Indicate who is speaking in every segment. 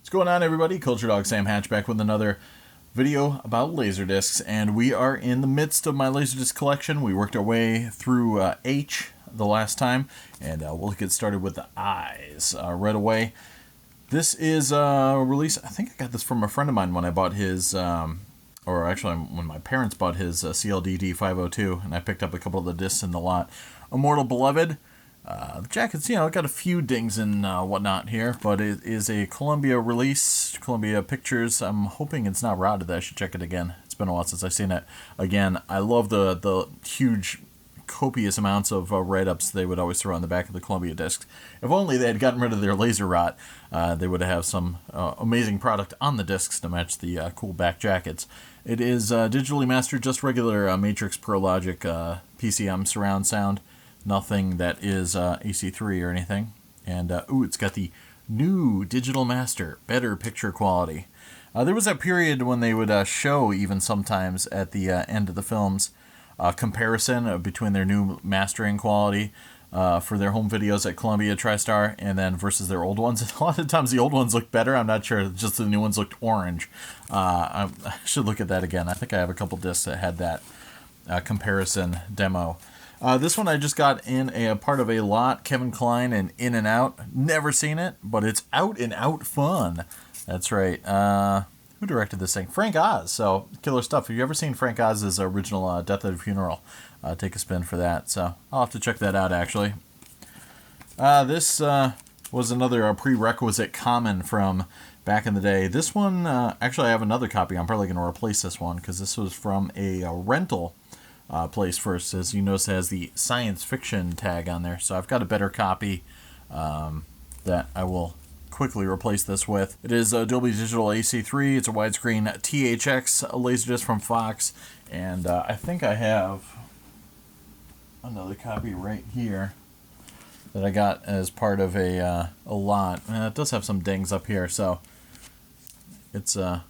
Speaker 1: What's going on, everybody? Culturedog Sam Hatch back with another video about Laserdiscs, and we are in the midst of my Laserdisc collection. We worked our way through H the last time, and we'll get started with the I's right away. This is a release, I think I got this from a friend of mine when I bought his, or actually when my parents bought his CLDD 502, and I picked up a couple of the discs in the lot. Immortal Beloved. The jacket's, got a few dings and whatnot here, but it is a Columbia release, Columbia Pictures. I'm hoping it's not routed. I should check it again. It's been a while since I've seen it. Again, I love the huge, copious amounts of write-ups they would always throw on the back of the Columbia discs. If only they had gotten rid of their laser rot, they would have some amazing product on the discs to match the cool back jackets. It is digitally mastered, just regular Matrix Pro Logic PCM surround sound. Nothing that is AC3 or anything. And, it's got the new Digital Master, better picture quality. There was that period when they would show, even sometimes at the end of the films, comparison between their new mastering quality for their home videos at Columbia TriStar and then versus their old ones. A lot of times the old ones looked better. I'm not sure. Just the new ones looked orange. I should look at that again. I think I have a couple discs that had that comparison demo. This one I just got in a part of a lot, Kevin Kline and In and Out. Never seen it, but it's out and out fun. That's right. Who directed this thing? Frank Oz. So, killer stuff. Have you ever seen Frank Oz's original Death at a Funeral? Take a spin for that. So, I'll have to check that out, actually. This was another prerequisite common from back in the day. This one, actually I have another copy. I'm probably going to replace this one because this was from a rental place first. As you notice, it has the science fiction tag on there. So I've got a better copy that I will quickly replace this with. It is Dolby Digital AC3. It's a widescreen THX Laserdisc from Fox. And I think I have another copy right here that I got as part of a lot. It does have some dings up here, so it's a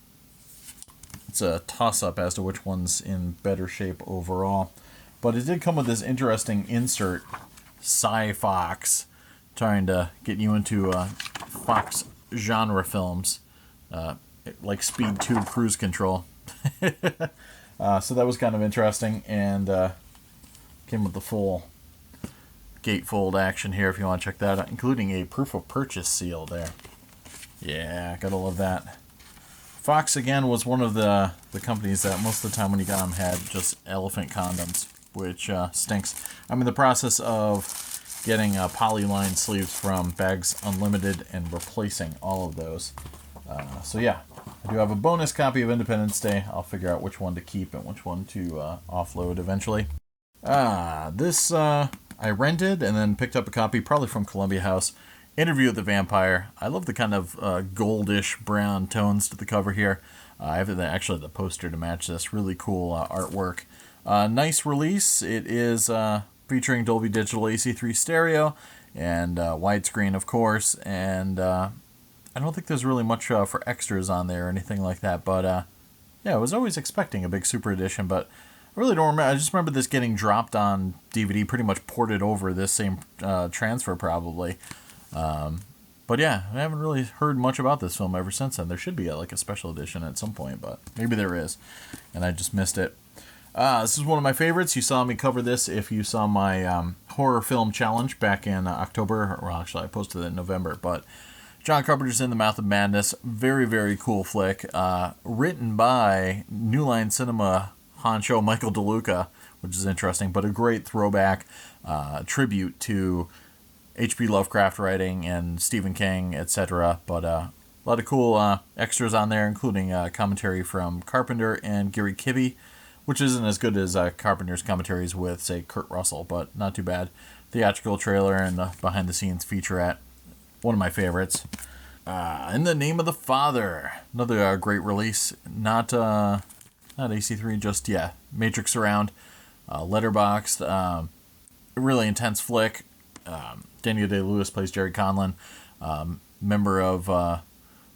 Speaker 1: toss-up as to which one's in better shape overall. But it did come with this interesting insert, Sci-Fox, trying to get you into Fox genre films, like Speed 2 Cruise Control. So that was kind of interesting, and came with the full gatefold action here if you want to check that out, including a proof of purchase seal there. Yeah, gotta love that. Fox, again, was one of the companies that most of the time when you got them had just elephant condoms, which stinks. I'm in the process of getting polyline sleeves from Bags Unlimited and replacing all of those. So yeah, I do have a bonus copy of Independence Day. I'll figure out which one to keep and which one to offload eventually. This I rented and then picked up a copy, probably from Columbia House. Interview with the Vampire. I love the kind of goldish brown tones to the cover here. I have actually the poster to match this. Really cool artwork. Nice release. It is featuring Dolby Digital AC3 stereo and widescreen, of course. And I don't think there's really much for extras on there or anything like that. But yeah, I was always expecting a big super edition, but I really don't remember. I just remember this getting dropped on DVD, pretty much ported over this same transfer probably. But yeah, I haven't really heard much about this film ever since then. There should be like a special edition at some point, but maybe there is, and I just missed it. This is one of my favorites. You saw me cover this if you saw my horror film challenge back in October. Well, actually, I posted it in November, but John Carpenter's In the Mouth of Madness. Very, very cool flick. Written by New Line Cinema honcho Michael DeLuca, which is interesting, but a great throwback tribute to H.P. Lovecraft writing and Stephen King, etc. But a lot of cool extras on there, including commentary from Carpenter and Gary Kibbe, which isn't as good as Carpenter's commentaries with, say, Kurt Russell, but not too bad. Theatrical trailer and the behind-the-scenes featurette. One of my favorites. In the Name of the Father. Another great release. Not AC3, just, Matrix Surround. Letterboxd. Really intense flick. Daniel Day-Lewis plays Jerry Conlon, member of a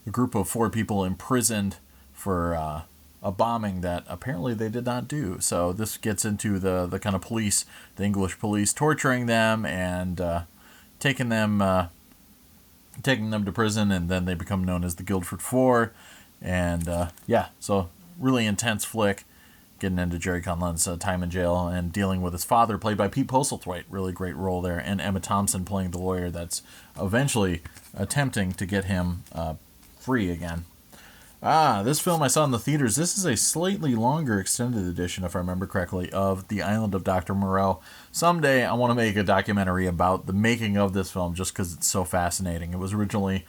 Speaker 1: group of 4 people imprisoned for a bombing that apparently they did not do. So this gets into the kind of police, the English police, torturing them and taking them taking them to prison, and then they become known as the Guildford Four. And so really intense flick, getting into Jerry Conlon's time in jail and dealing with his father, played by Pete Postlethwaite. Really great role there. And Emma Thompson playing the lawyer that's eventually attempting to get him free again. This film I saw in the theaters. This is a slightly longer extended edition, if I remember correctly, of The Island of Dr Moreau. Someday I want to make a documentary about the making of this film, just because it's so fascinating. It was originally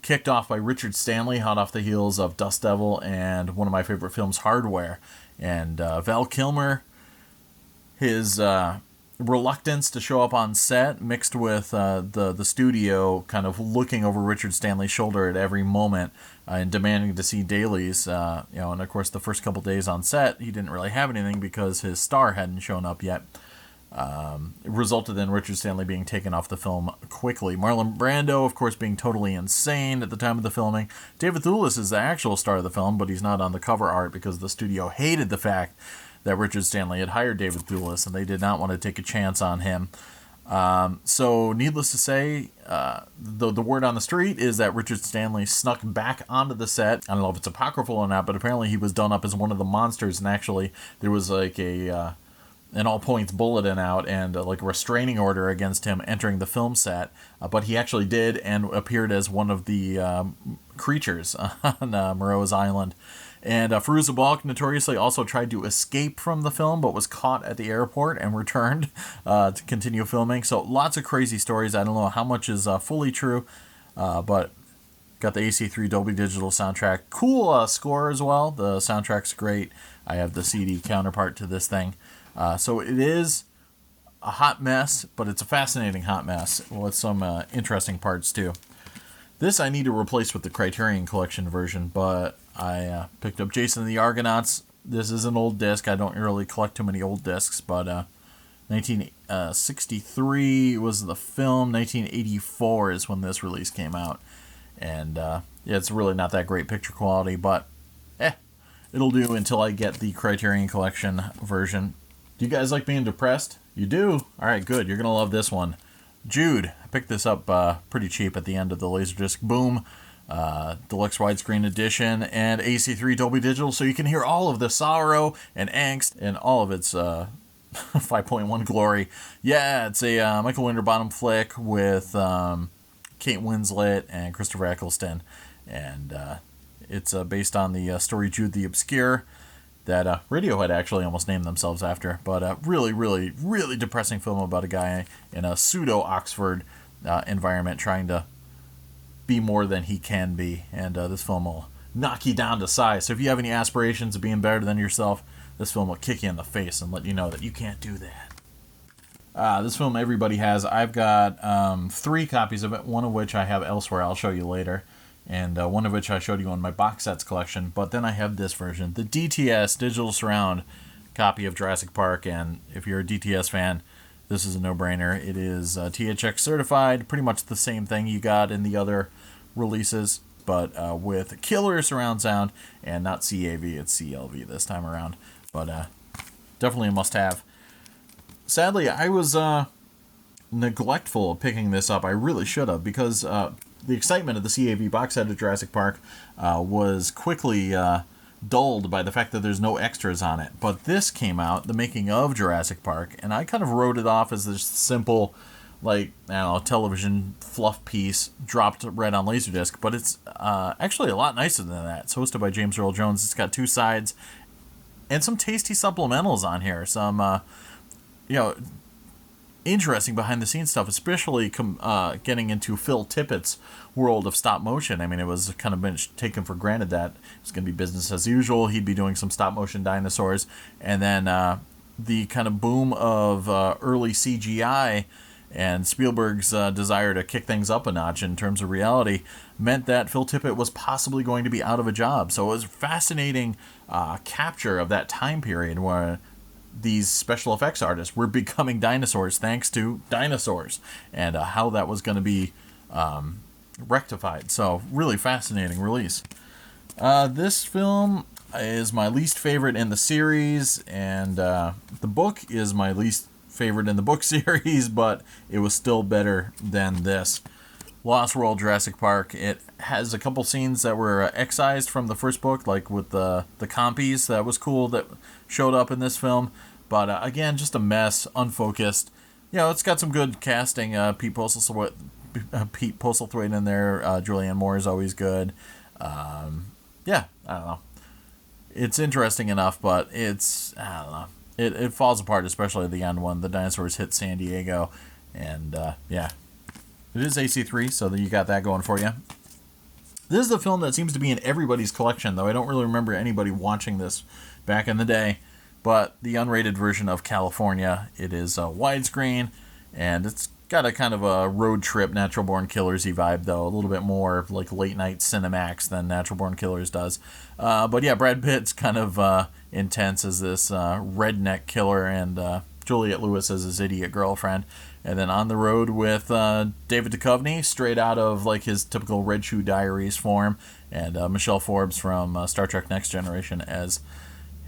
Speaker 1: kicked off by Richard Stanley, hot off the heels of Dust Devil and one of my favorite films, Hardware. And Val Kilmer, his reluctance to show up on set, mixed with the studio kind of looking over Richard Stanley's shoulder at every moment and demanding to see dailies. And of course, the first couple days on set, he didn't really have anything because his star hadn't shown up yet. It resulted in Richard Stanley being taken off the film quickly. Marlon Brando, of course, being totally insane at the time of the filming. David Thewlis is the actual star of the film, but he's not on the cover art because the studio hated the fact that Richard Stanley had hired David Thewlis, and they did not want to take a chance on him. So needless to say, the word on the street is that Richard Stanley snuck back onto the set. I don't know if it's apocryphal or not, but apparently he was done up as one of the monsters, and actually there was like an all points bulletin out and like a restraining order against him entering the film set. But he actually did and appeared as one of the creatures on Moreau's Island. And Fairuza Balk notoriously also tried to escape from the film, but was caught at the airport and returned to continue filming. So lots of crazy stories. I don't know how much is fully true, but got the AC3 Dolby Digital soundtrack. Cool score as well. The soundtrack's great. I have the CD counterpart to this thing. So it is a hot mess, but it's a fascinating hot mess with some interesting parts too. This I need to replace with the Criterion Collection version, but I picked up Jason and the Argonauts. This is an old disc. I don't really collect too many old discs, but 1963 was the film. 1984 is when this release came out. And it's really not that great picture quality, but it'll do until I get the Criterion Collection version. Do you guys like being depressed? You do? Alright, good. You're going to love this one. Jude. I picked this up pretty cheap at the end of the Laserdisc boom. Deluxe widescreen edition and AC3 Dolby Digital, so you can hear all of the sorrow and angst and all of its 5.1 glory. Yeah, it's a Michael Winterbottom flick with Kate Winslet and Christopher Eccleston, and it's based on the story Jude the Obscure that Radiohead actually almost named themselves after. But really, really, really depressing film about a guy in a pseudo-Oxford environment trying to be more than he can be. And this film will knock you down to size. So if you have any aspirations of being better than yourself, this film will kick you in the face and let you know that you can't do that. This film everybody has. I've got 3 copies of it, one of which I have elsewhere. I'll show you later. And one of which I showed you on my box sets collection. But then I have this version, the DTS Digital Surround copy of Jurassic Park. And if you're a DTS fan, this is a no-brainer. It is THX certified, pretty much the same thing you got in the other releases, but with killer surround sound, and not CAV, it's CLV this time around. But definitely a must-have. Sadly, I was neglectful of picking this up. I really should have, because the excitement of the CAV box set of Jurassic Park was quickly dulled by the fact that there's no extras on it. But this came out, the making of Jurassic Park, and I kind of wrote it off as this simple, television fluff piece dropped right on Laserdisc. But it's actually a lot nicer than that. It's hosted by James Earl Jones. It's got 2 sides and some tasty supplementals on here. Some, interesting behind-the-scenes stuff, especially getting into Phil Tippett's world of stop-motion. I mean, it was kind of been taken for granted that it's going to be business as usual. He'd be doing some stop-motion dinosaurs. And then the kind of boom of early CGI and Spielberg's desire to kick things up a notch in terms of reality meant that Phil Tippett was possibly going to be out of a job. So it was a fascinating capture of that time period where these special effects artists were becoming dinosaurs thanks to dinosaurs, and how that was going to be rectified. So really fascinating release. This film is my least favorite in the series, and the book is my least favorite in the book series, but it was still better than this. Lost World Jurassic Park. It has a couple scenes that were excised from the first book, like with the compies. That was cool that showed up in this film. But again, just a mess, unfocused. You know, it's got some good casting. Pete Postlethwaite in there. Julianne Moore is always good. Yeah, I don't know. It's interesting enough, but it's, I don't know. It falls apart, especially at the end when the dinosaurs hit San Diego. And, yeah. It is AC3, so you got that going for you. This is the film that seems to be in everybody's collection, though I don't really remember anybody watching this back in the day. But the unrated version of California, it is widescreen, and it's got a kind of a road trip Natural Born Killers-y vibe, though. A little bit more like late-night Cinemax than Natural Born Killers does. But yeah, Brad Pitt's kind of intense as this redneck killer, and Juliette Lewis as his idiot girlfriend. And then on the road with David Duchovny, straight out of like his typical Red Shoe Diaries form, and Michelle Forbes from Star Trek Next Generation as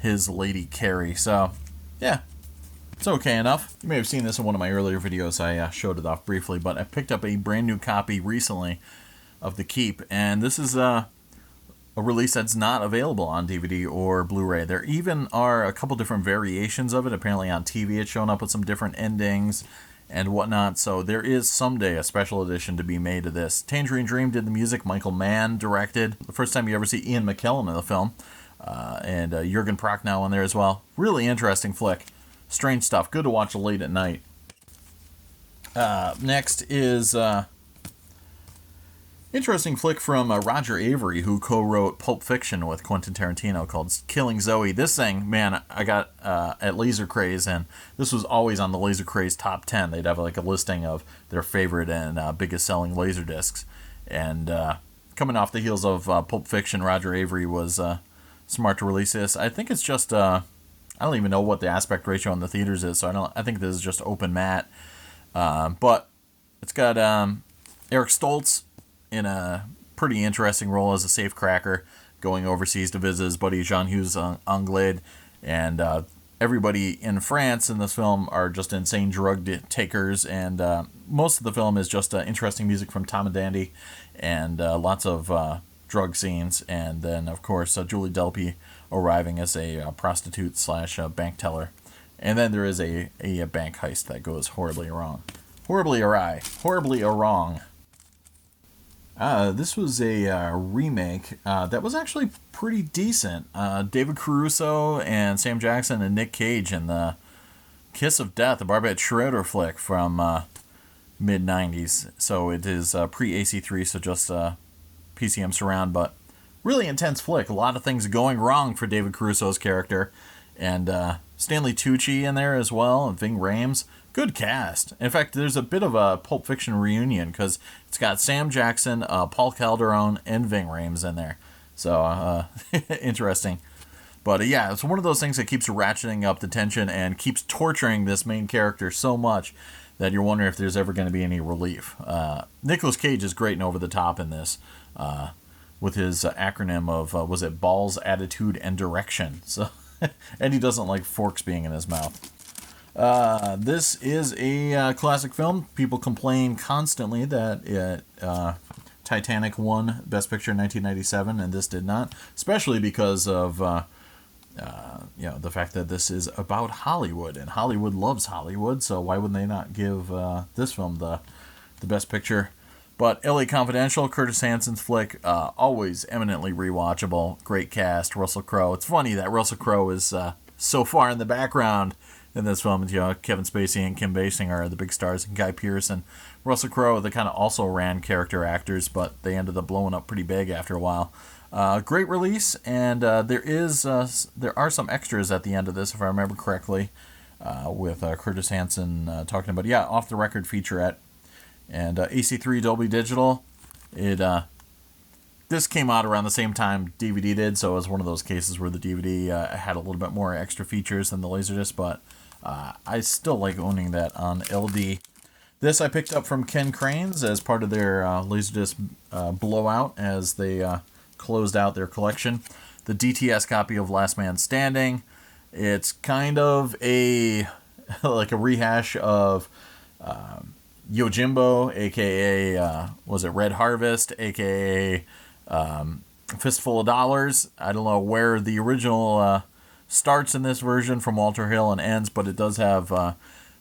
Speaker 1: his Lady Carrie. So, yeah, it's okay enough. You may have seen this in one of my earlier videos. I showed it off briefly, but I picked up a brand new copy recently of The Keep, and this is a release that's not available on DVD or Blu-ray. There even are a couple different variations of it. Apparently on TV it's shown up with some different endings and whatnot, so there is someday a special edition to be made of this. Tangerine Dream did the music. Michael Mann directed. The first time you ever see Ian McKellen in the film. And Jürgen Prochnow in there as well. Really interesting flick. Strange stuff. Good to watch late at night. Next is interesting flick from Roger Avery, who co-wrote Pulp Fiction with Quentin Tarantino, called Killing Zoe. This thing, man, I got at Laser Craze, and this was always on the Laser Craze top 10. They'd have like a listing of their favorite and biggest selling Laserdiscs. And coming off the heels of Pulp Fiction, Roger Avery was smart to release this. I think it's just I don't even know what the aspect ratio on the theaters is, so I think this is just open matte. But it's got Eric Stoltz in a pretty interesting role as a safecracker, going overseas to visit his buddy Jean-Hugues Anglade, and everybody in France in this film are just insane drug takers, and most of the film is just interesting music from Tom and Dandy, and lots of drug scenes, and then of course Julie Delpy arriving as a prostitute slash bank teller, and then there is a bank heist that goes horribly wrong. Horribly awry. Horribly awrong. This was a remake that was actually pretty decent. David Caruso and Sam Jackson and Nick Cage in the Kiss of Death, a Barbette Schroeder flick from mid-90s. So it is pre-AC3, so just PCM surround, but really intense flick. A lot of things going wrong for David Caruso's character. And Stanley Tucci in there as well, and Ving Rhames. Good cast. In fact, there's a bit of a Pulp Fiction reunion, because it's got Sam Jackson, Paul Calderone, and Ving Rhames in there. So, interesting. But yeah, it's one of those things that keeps ratcheting up the tension and keeps torturing this main character so much that you're wondering if there's ever going to be any relief. Nicolas Cage is great and over the top in this, with his acronym of, was it Balls, Attitude, and Direction. So, and he doesn't like forks being in his mouth. This is a classic film. People complain constantly that Titanic won Best Picture in 1997 and this did not, especially because of the fact that this is about Hollywood, and Hollywood loves Hollywood, so why wouldn't they not give this film the Best Picture? But LA Confidential, Curtis Hansen's flick, always eminently rewatchable. Great cast, Russell Crowe. It's funny that Russell Crowe is so far in the background in this film. Kevin Spacey and Kim Basinger are the big stars, and Guy Pearce and Russell Crowe, they kind of also ran character actors, but they ended up blowing up pretty big after a while. Great release, and there are some extras at the end of this, if I remember correctly, with Curtis Hanson talking about, off the record featurette. And AC3 Dolby Digital, this came out around the same time DVD did, so it was one of those cases where the DVD had a little bit more extra features than the Laserdisc, but I still like owning that on LD. This I picked up from Ken Cranes as part of their Laserdisc blowout as they closed out their collection. The DTS copy of Last Man Standing. It's kind of a like a rehash of Yojimbo, aka was it Red Harvest, aka Fistful of Dollars. I don't know where the original starts in this version from Walter Hill and ends, but it does have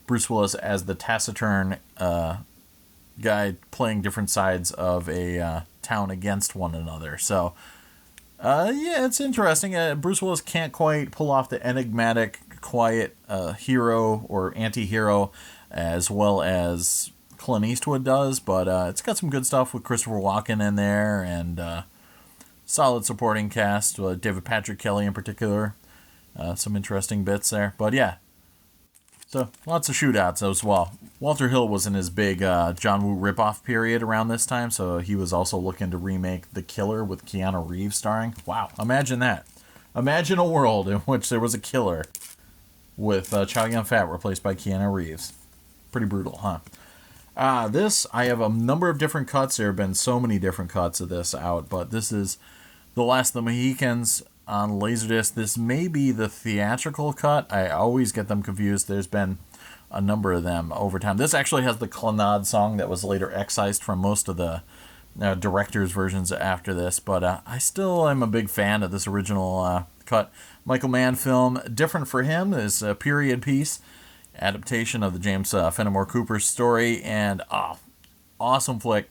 Speaker 1: Bruce Willis as the taciturn guy playing different sides of a town against one another. So, yeah, it's interesting. Bruce Willis can't quite pull off the enigmatic, quiet hero or anti-hero as well as Clint Eastwood does, but it's got some good stuff with Christopher Walken in there and solid supporting cast, David Patrick Kelly in particular. Some interesting bits there. But yeah, so lots of shootouts as well. Walter Hill was in his big John Woo ripoff period around this time, so he was also looking to remake The Killer with Keanu Reeves starring. Wow, imagine that. Imagine a world in which there was a killer with Chow Yun-fat replaced by Keanu Reeves. Pretty brutal, huh? This, I have a number of different cuts. There have been so many different cuts of this out, but this is The Last of the Mohicans on Laserdisc. This may be the theatrical cut. I always get them confused. There's been a number of them over time. This actually has the Clannad song that was later excised from most of the director's versions after this, but I still am a big fan of this original cut. Michael Mann film. Different for him is a period piece adaptation of the James Fenimore Cooper story, and awesome flick.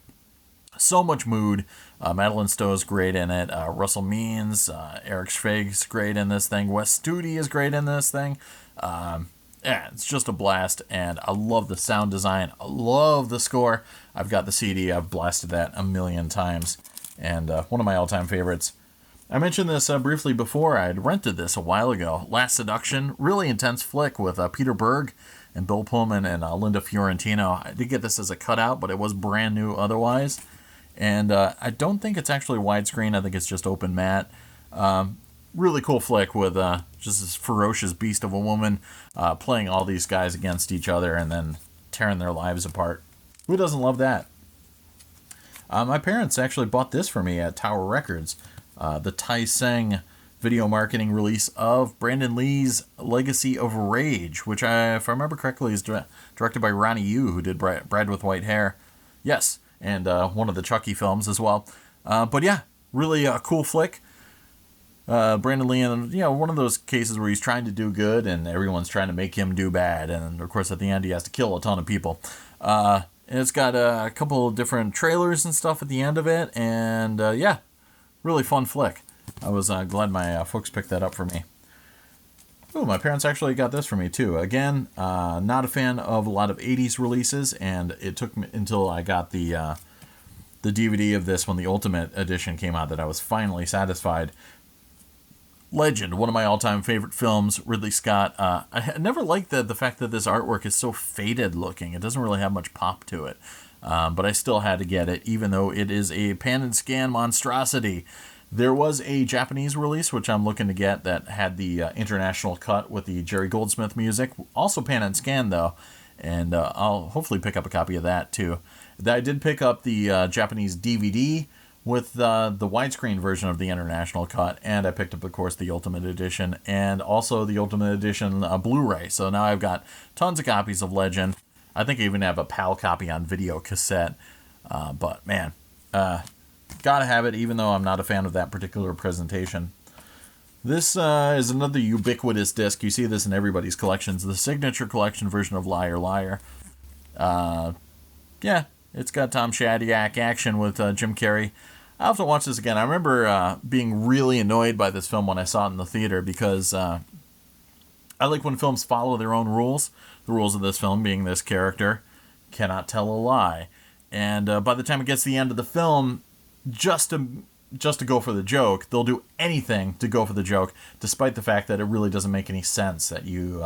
Speaker 1: So much mood. Madeline Stowe's great in it. Russell Means, Eric Schweig's great in this thing. Wes Studi is great in this thing. Yeah, it's just a blast, and I love the sound design. I love the score. I've got the CD. I've blasted that a million times, and one of my all-time favorites. I mentioned this briefly before. I had rented this a while ago. Last Seduction, really intense flick with Peter Berg and Bill Pullman and Linda Fiorentino. I did get this as a cutout, but it was brand new otherwise. And I don't think it's actually widescreen. I think it's just open matte. Really cool flick with just this ferocious beast of a woman playing all these guys against each other and then tearing their lives apart. Who doesn't love that? My parents actually bought this for me at Tower Records. The Tai Seng video marketing release of Brandon Lee's Legacy of Rage, which, if I remember correctly, is directed by Ronnie Yu, who did Bride with White Hair. Yes, and one of the Chucky films as well. But yeah, really cool flick. Brandon Lee, and one of those cases where he's trying to do good and everyone's trying to make him do bad, and of course at the end he has to kill a ton of people. And it's got a couple of different trailers and stuff at the end of it, and yeah, really fun flick. I was glad my folks picked that up for me. Oh, my parents actually got this for me too. Again, not a fan of a lot of 80s releases, and it took me until I got the DVD of this when the Ultimate Edition came out that I was finally satisfied. Legend, one of my all-time favorite films, Ridley Scott. I never liked the fact that this artwork is so faded looking. It doesn't really have much pop to it. But I still had to get it, even though it is a pan and scan monstrosity. There was a Japanese release, which I'm looking to get, that had the international cut with the Jerry Goldsmith music. Also pan and scan, though. And I'll hopefully pick up a copy of that, too. I did pick up the Japanese DVD with the widescreen version of the international cut, and I picked up, of course, the Ultimate Edition, and also the Ultimate Edition Blu-ray. So now I've got tons of copies of Legend. I think I even have a PAL copy on video cassette. But, man, gotta have it, even though I'm not a fan of that particular presentation. This is another ubiquitous disc. You see this in everybody's collections. The Signature Collection version of Liar Liar. Yeah, it's got Tom Shadyac action with Jim Carrey. I'll have to watch this again. I remember being really annoyed by this film when I saw it in the theater because I like when films follow their own rules. The rules of this film being this character cannot tell a lie. And by the time it gets to the end of the film, just to go for the joke, they'll do anything to go for the joke, despite the fact that it really doesn't make any sense that you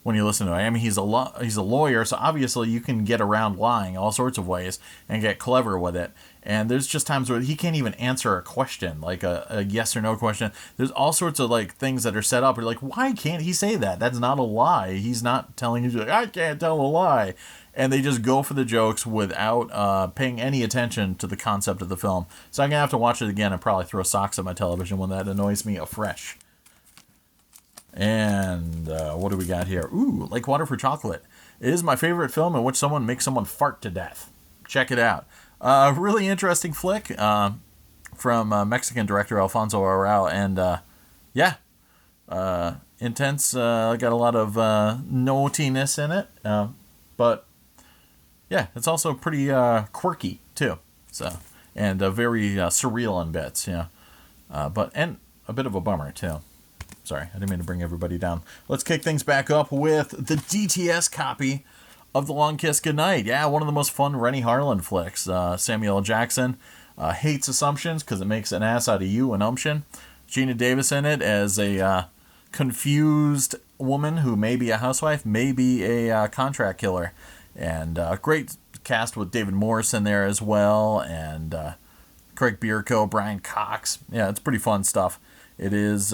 Speaker 1: when you listen to it. I mean, he's a lawyer, so obviously you can get around lying all sorts of ways and get clever with it. And there's just times where he can't even answer a question, like a yes or no question. There's all sorts of like things that are set up. You're like, why can't he say that? That's not a lie. He's not telling you, like, I can't tell a lie. And they just go for the jokes without paying any attention to the concept of the film. So I'm going to have to watch it again and probably throw socks at my television when that annoys me afresh. And what do we got here? Ooh, Like Water for Chocolate. It is my favorite film in which someone makes someone fart to death. Check it out. Really interesting flick from Mexican director Alfonso Arau. And yeah, intense. Got a lot of naughtiness in it. But yeah, it's also pretty quirky too. So, and very surreal on bits. Yeah. And a bit of a bummer too. Sorry, I didn't mean to bring everybody down. Let's kick things back up with the DTS copy of The Long Kiss Goodnight. Yeah, one of the most fun Rennie Harlan flicks. Samuel L. Jackson hates Assumptions because it makes an ass out of you and Umption. Gina Davis in it as a confused woman who may be a housewife, may be a contract killer. And great cast with David Morse in there as well. And Craig Bierko, Brian Cox. Yeah, it's pretty fun stuff. It is,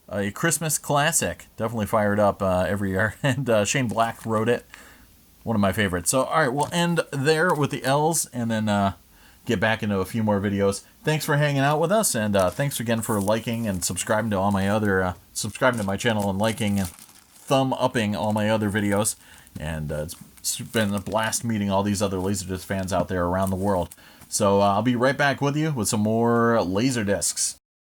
Speaker 1: a Christmas classic. Definitely fired up every year. And Shane Black wrote it. One of my favorites. So, all right, we'll end there with the L's and then get back into a few more videos. Thanks for hanging out with us, and thanks again for liking and subscribing to all my other, subscribing to my channel and liking and thumb-upping all my other videos. And it's been a blast meeting all these other Laserdisc fans out there around the world. So I'll be right back with you with some more Laserdiscs.